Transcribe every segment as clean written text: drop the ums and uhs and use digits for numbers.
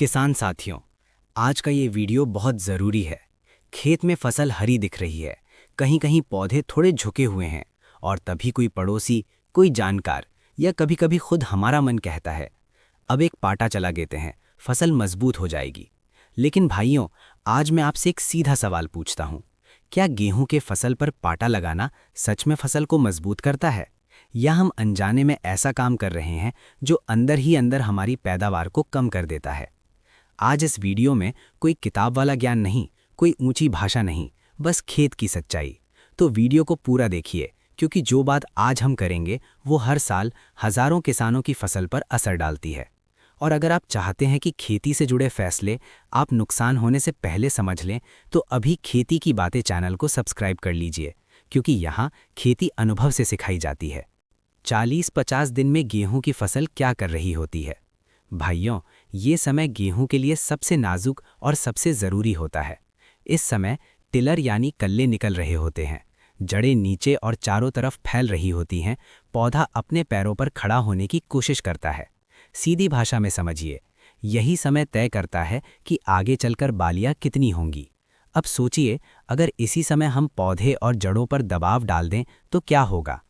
किसान साथियों, आज का ये वीडियो बहुत ज़रूरी है। खेत में फसल हरी दिख रही है, कहीं कहीं पौधे थोड़े झुके हुए हैं और तभी कोई पड़ोसी, कोई जानकार या कभी-कभी खुद हमारा मन कहता है, अब एक पाटा चला देते हैं, फसल मजबूत हो जाएगी। लेकिन भाइयों, आज मैं आपसे एक सीधा सवाल पूछता हूँ, क्या गेहूं के फसल पर पाटा लगाना सच में फसल को मजबूत करता है? या हम अनजाने में ऐसा काम कर रहे हैं जो अंदर ही अंदर हमारी पैदावार को कम कर देता है? आज इस वीडियो में कोई किताब वाला ज्ञान नहीं, कोई ऊंची भाषा नहीं, बस खेत की सच्चाई। तो वीडियो को पूरा देखिए, क्योंकि जो बात आज हम करेंगे वो हर साल हजारों किसानों की फसल पर असर डालती है। और अगर आप चाहते हैं कि खेती से जुड़े फैसले आप नुकसान होने से पहले समझ लें, तो अभी खेती की बातें चैनल को सब्सक्राइब कर लीजिए, क्योंकि यहाँ खेती अनुभव से सिखाई जाती है। 40-50 दिन में गेहूं की फसल क्या कर रही होती है? भाइयों, ये समय गेहूं के लिए सबसे नाजुक और सबसे ज़रूरी होता है। इस समय टिलर यानी कल्ले निकल रहे होते हैं, जड़ें नीचे और चारों तरफ फैल रही होती हैं, पौधा अपने पैरों पर खड़ा होने की कोशिश करता है। सीधी भाषा में समझिए, यही समय तय करता है कि आगे चलकर बालियां कितनी होंगी। अब सोचिए, अगर इसी समय हम पौधे और जड़ों पर दबाव डाल दें तो क्या होगा?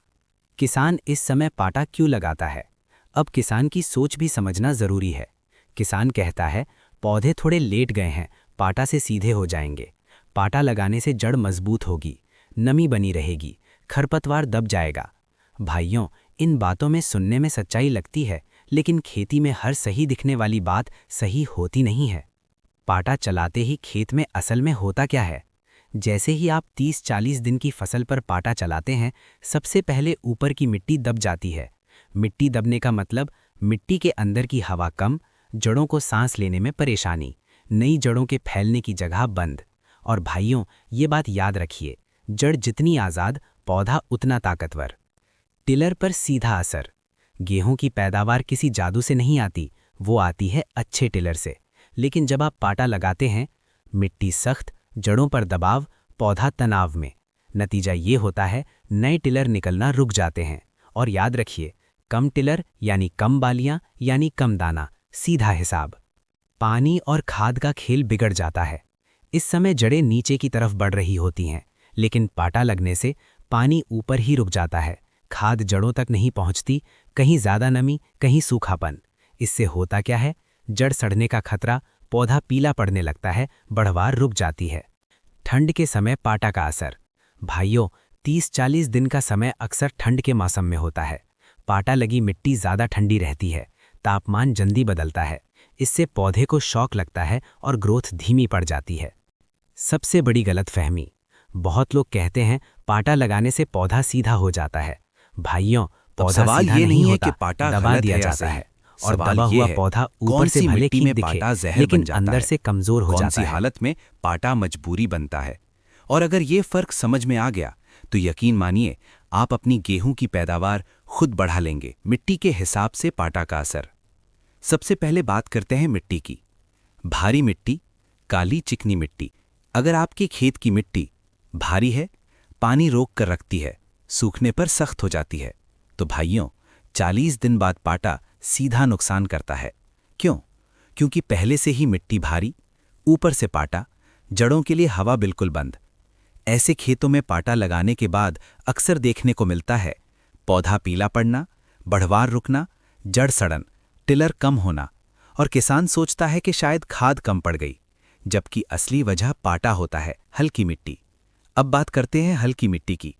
किसान इस समय पाटा क्यों लगाता है? अब किसान की सोच भी समझना ज़रूरी है। किसान कहता है, पौधे थोड़े लेट गए हैं, पाटा से सीधे हो जाएंगे। पाटा लगाने से जड़ मजबूत होगी, नमी बनी रहेगी, खरपतवार दब जाएगा। भाइयों, इन बातों में सुनने में सच्चाई लगती है, लेकिन खेती में हर सही दिखने वाली बात सही होती नहीं है। पाटा चलाते ही खेत में असल में होता क्या है? जैसे ही आप 30-40 दिन की फसल पर पाटा चलाते हैं, सबसे पहले ऊपर की मिट्टी दब जाती है। मिट्टी दबने का मतलब मिट्टी के अंदर की हवा कम, जड़ों को सांस लेने में परेशानी, नई जड़ों के फैलने की जगह बंद। और भाइयों, ये बात याद रखिए, जड़ जितनी आज़ाद, पौधा उतना ताकतवर। टिलर पर सीधा असर। गेहूं की पैदावार किसी जादू से नहीं आती, वो आती है अच्छे टिलर से। लेकिन जब आप पाटा लगाते हैं, मिट्टी सख्त, जड़ों पर दबाव, पौधा तनाव में। नतीजा ये होता है, नए टिलर निकलना रुक जाते हैं। और याद रखिए, कम टिलर यानी कम बालियां यानी कम दाना, सीधा हिसाब। पानी और खाद का खेल बिगड़ जाता है। इस समय जड़ें नीचे की तरफ बढ़ रही होती हैं, लेकिन पाटा लगने से पानी ऊपर ही रुक जाता है, खाद जड़ों तक नहीं पहुंचती, कहीं ज़्यादा नमी, कहीं सूखापन। इससे होता क्या है? जड़ सड़ने का खतरा, पौधा पीला पड़ने लगता है, बढ़वार रुक जाती है। ठंड के समय पाटा का असर। भाइयों, 30-40 दिन का समय अक्सर ठंड के मौसम में होता है। पाटा लगी मिट्टी ज़्यादा ठंडी रहती है, तापमान जल्दी बदलता है। इससे पौधे को शॉक लगता है और ग्रोथ धीमी पड़ जाती है। सबसे बड़ी गलतफहमी, बहुत लोग कहते हैं पाटा लगाने से पौधा सीधा हो जाता है। भाइयों, पौधा सीधा नहीं होता, दबा दिया जाता है। और दबा हुआ पौधा ऊपर से भले ठीक दिखे, लेकिन अंदर से कमजोर हो जाता है। हालत में पाटा मजबूरी बनता है। और अगर ये फर्क समझ में आ गया तो यकीन मानिए, आप अपनी गेहूं की पैदावार खुद बढ़ा लेंगे। मिट्टी के हिसाब से पाटा का असर। सबसे पहले बात करते हैं मिट्टी की। भारी मिट्टी, काली चिकनी मिट्टी। अगर आपके खेत की मिट्टी भारी है, पानी रोक कर रखती है, सूखने पर सख्त हो जाती है, तो भाइयों, 40 दिन बाद पाटा सीधा नुकसान करता है। क्यों? क्योंकि पहले से ही मिट्टी भारी, ऊपर से पाटा, जड़ों के लिए हवा बिल्कुल बंद। ऐसे खेतों में पाटा लगाने के बाद अक्सर देखने को मिलता है पौधा पीला पड़ना, बढ़वार रुकना, जड़ सड़न, टिलर कम होना। और किसान सोचता है कि शायद खाद कम पड़ गई, जबकि असली वजह पाटा होता है, हल्की मिट्टी। अब बात करते हैं हल्की मिट्टी की।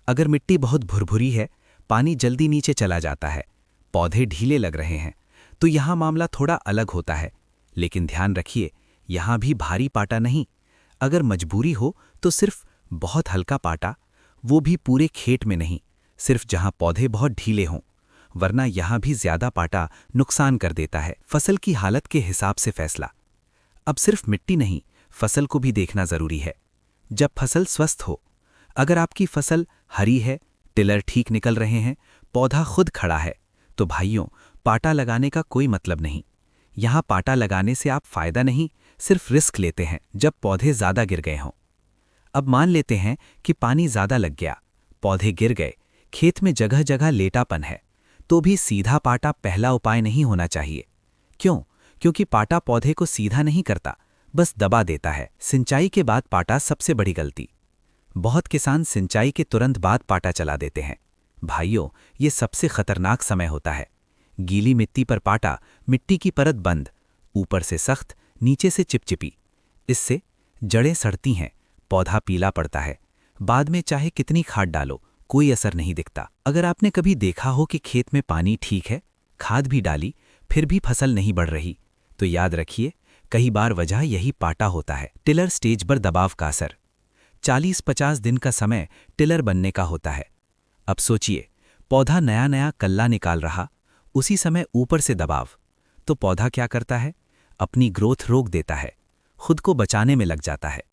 अगर मिट्टी बहुत भुरभुरी है, पानी जल्दी नीचे चला जाता है, पौधे ढीले लग रहे हैं, तो यहाँ मामला थोड़ा अलग होता है। लेकिन ध्यान रखिए, यहाँ भी भारी पाटा नहीं। अगर मजबूरी हो तो सिर्फ बहुत हल्का पाटा, वो भी पूरे खेत में नहीं, सिर्फ जहाँ पौधे बहुत ढीले हों, वरना यहाँ भी ज्यादा पाटा नुकसान कर देता है। फसल की हालत के हिसाब से फैसला। अब सिर्फ मिट्टी नहीं, फसल को भी देखना जरूरी है। जब फसल स्वस्थ हो, अगर आपकी फसल हरी है, टिलर ठीक निकल रहे हैं, पौधा खुद खड़ा है, तो भाइयों, पाटा लगाने का कोई मतलब नहीं। यहाँ पाटा लगाने से आप फायदा नहीं, सिर्फ रिस्क लेते हैं जब पौधे ज्यादा गिर गए हों। अब मान लेते हैं कि पानी ज्यादा लग गया, पौधे गिर गए, खेत में जगह जगह लेटापन है, तो भी सीधा पाटा पहला उपाय नहीं होना चाहिए। क्यों? क्योंकि पाटा पौधे को सीधा नहीं करता, बस दबा देता है। सिंचाई के बाद पाटा सबसे बड़ी गलती। बहुत किसान सिंचाई के तुरंत बाद पाटा चला देते हैं। भाइयों, ये सबसे खतरनाक समय होता है। गीली मिट्टी पर पाटा, मिट्टी की परत बंद, ऊपर से सख्त, नीचे से चिपचिपी। इससे जड़ें सड़ती हैं, पौधा पीला पड़ता है। बाद में चाहे कितनी खाद डालो, कोई असर नहीं दिखता। अगर आपने कभी देखा हो कि खेत में पानी ठीक है, खाद भी डाली, फिर भी फसल नहीं बढ़ रही, तो याद रखिए, कई बार वजह यही पाटा होता है। टिलर स्टेज पर दबाव का असर। 40-50 दिन का समय टिलर बनने का होता है। अब सोचिए, पौधा नया नया कल्ला निकाल रहा, उसी समय ऊपर से दबाव, तो पौधा क्या करता है? अपनी ग्रोथ रोक देता है, खुद को बचाने में लग जाता है।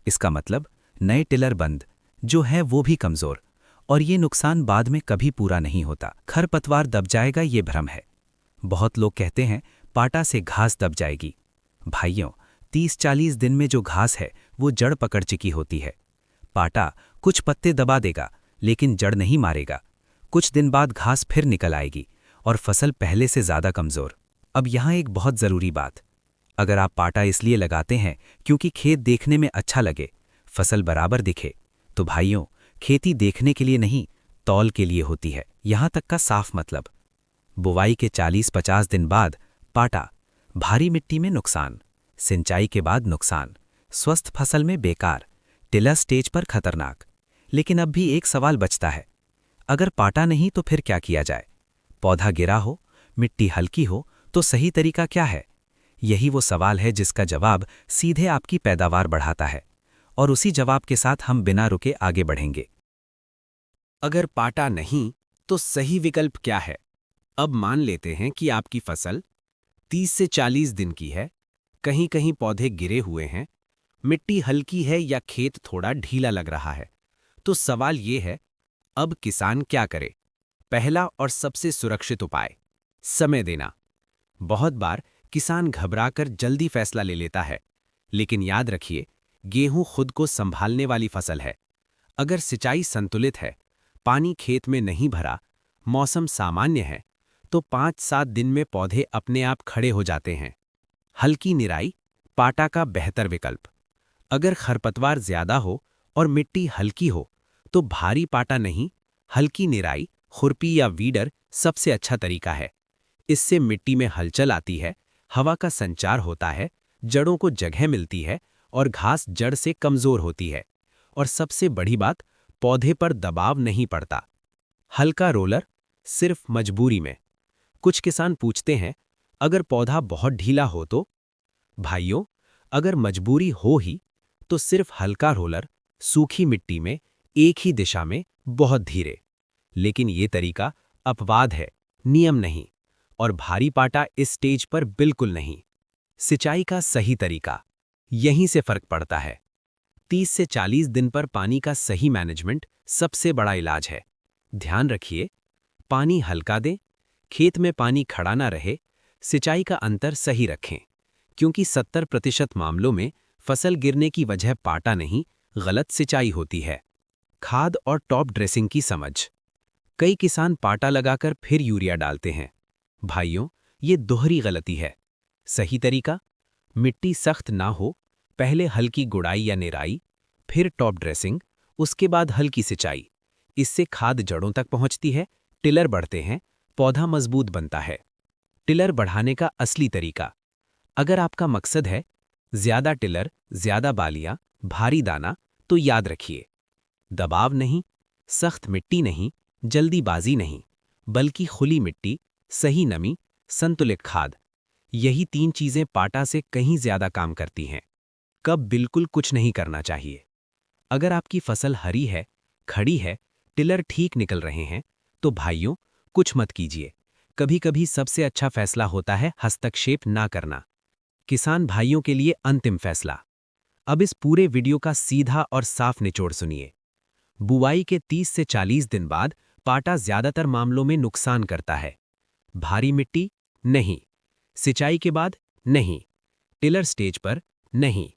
इसका मतलब नए टिलर बंद, जो है वो भी कमजोर, और ये नुकसान बाद में कभी पूरा नहीं होता। खरपतवार दब जाएगा, ये भ्रम है। बहुत लोग कहते हैं पाटा से घास दब जाएगी। भाइयों, 30-40 दिन में जो घास है वो जड़ पकड़ चुकी होती है। पाटा कुछ पत्ते दबा देगा, लेकिन जड़ नहीं मारेगा। कुछ दिन बाद घास फिर निकल आएगी और फसल पहले से ज्यादा कमजोर। अब यहाँ एक बहुत जरूरी बात, अगर आप पाटा इसलिए लगाते हैं क्योंकि खेत देखने में अच्छा लगे, फसल बराबर दिखे, तो भाइयों, खेती देखने के लिए नहीं, तौल के लिए होती है। यहां तक का साफ मतलब, बुवाई के 40-50 दिन बाद पाटा, भारी मिट्टी में नुकसान, सिंचाई के बाद नुकसान, स्वस्थ फसल में बेकार, टिलर स्टेज पर खतरनाक। लेकिन अब भी एक सवाल बचता है, अगर पाटा नहीं तो फिर क्या किया जाए? पौधा गिरा हो, मिट्टी हल्की हो, तो सही तरीका क्या है? यही वो सवाल है जिसका जवाब सीधे आपकी पैदावार बढ़ाता है, और उसी जवाब के साथ हम बिना रुके आगे बढ़ेंगे। अगर पाटा नहीं, तो सही विकल्प क्या है? अब मान लेते हैं कि आपकी फसल 30 से 40 दिन की है, कहीं कहीं पौधे गिरे हुए हैं, मिट्टी हल्की है या खेत थोड़ा ढीला लग रहा है। तो सवाल ये है, अब किसान क्या करे? पहला और सबसे सुरक्षित उपाय, समय देना। बहुत बार किसान घबराकर जल्दी फैसला ले लेता है, लेकिन याद रखिए, गेहूं खुद को संभालने वाली फसल है। अगर सिंचाई संतुलित है, पानी खेत में नहीं भरा, मौसम सामान्य है, तो 5-7 दिन में पौधे अपने आप खड़े हो जाते हैं। हल्की निराई, पाटा का बेहतर विकल्प। अगर खरपतवार ज्यादा हो और मिट्टी हल्की हो, तो भारी पाटा नहीं, हल्की निराई, खुरपी या वीडर सबसे अच्छा तरीका है। इससे मिट्टी में हलचल आती है, हवा का संचार होता है, जड़ों को जगह मिलती है और घास जड़ से कमजोर होती है। और सबसे बड़ी बात, पौधे पर दबाव नहीं पड़ता। हल्का रोलर, सिर्फ मजबूरी में। कुछ किसान पूछते हैं, अगर पौधा बहुत ढीला हो तो? भाइयों, अगर मजबूरी हो ही, तो सिर्फ हल्का रोलर, सूखी मिट्टी में, एक ही दिशा में, बहुत धीरे। लेकिन ये तरीका अपवाद है, नियम नहीं। और भारी पाटा इस स्टेज पर बिल्कुल नहीं। सिंचाई का सही तरीका, यहीं से फर्क पड़ता है। 30 से 40 दिन पर पानी का सही मैनेजमेंट सबसे बड़ा इलाज है। ध्यान रखिए, पानी हल्का दें, खेत में पानी खड़ा ना रहे, सिंचाई का अंतर सही रखें, क्योंकि 70% मामलों में फसल गिरने की वजह पाटा नहीं, गलत सिंचाई होती है। खाद और टॉप ड्रेसिंग की समझ। कई किसान पाटा लगाकर फिर यूरिया डालते हैं। भाइयों, ये दोहरी गलती है। सही तरीका, मिट्टी सख्त ना हो, पहले हल्की गुड़ाई या निराई, फिर टॉप ड्रेसिंग, उसके बाद हल्की सिंचाई। इससे खाद जड़ों तक पहुंचती है, टिलर बढ़ते हैं, पौधा मजबूत बनता है। टिलर बढ़ाने का असली तरीका, अगर आपका मकसद है ज्यादा टिलर, ज्यादा बालियां, भारी दाना, तो याद रखिए, दबाव नहीं, सख्त मिट्टी नहीं, जल्दीबाजी नहीं, बल्कि खुली मिट्टी, सही नमी, संतुलित खाद, यही 3 चीजें पाटा से कहीं ज्यादा काम करती हैं। कब बिल्कुल कुछ नहीं करना चाहिए? अगर आपकी फसल हरी है, खड़ी है, टिलर ठीक निकल रहे हैं, तो भाइयों, कुछ मत कीजिए। कभी कभी सबसे अच्छा फैसला होता है हस्तक्षेप ना करना। किसान भाइयों के लिए अंतिम फैसला। अब इस पूरे वीडियो का सीधा और साफ निचोड़ सुनिए। बुवाई के 30 से 40 दिन बाद पाटा ज्यादातर मामलों में नुकसान करता है। भारी मिट्टी नहीं, सिंचाई के बाद नहीं, टिलर स्टेज पर नहीं,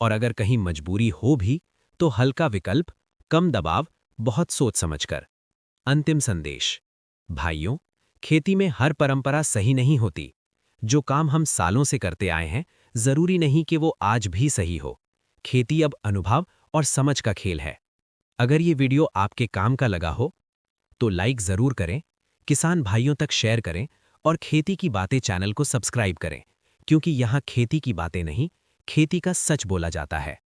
और अगर कहीं मजबूरी हो भी तो हल्का विकल्प, कम दबाव, बहुत सोच समझकर। अंतिम संदेश, भाइयों, खेती में हर परंपरा सही नहीं होती। जो काम हम सालों से करते आए हैं, जरूरी नहीं कि वो आज भी सही हो। खेती अब अनुभव और समझ का खेल है। अगर ये वीडियो आपके काम का लगा हो, तो लाइक जरूर करें, किसान भाइयों तक शेयर करें और खेती की बातें चैनल को सब्सक्राइब करें, क्योंकि यहाँ खेती की बातें नहीं, खेती का सच बोला जाता है।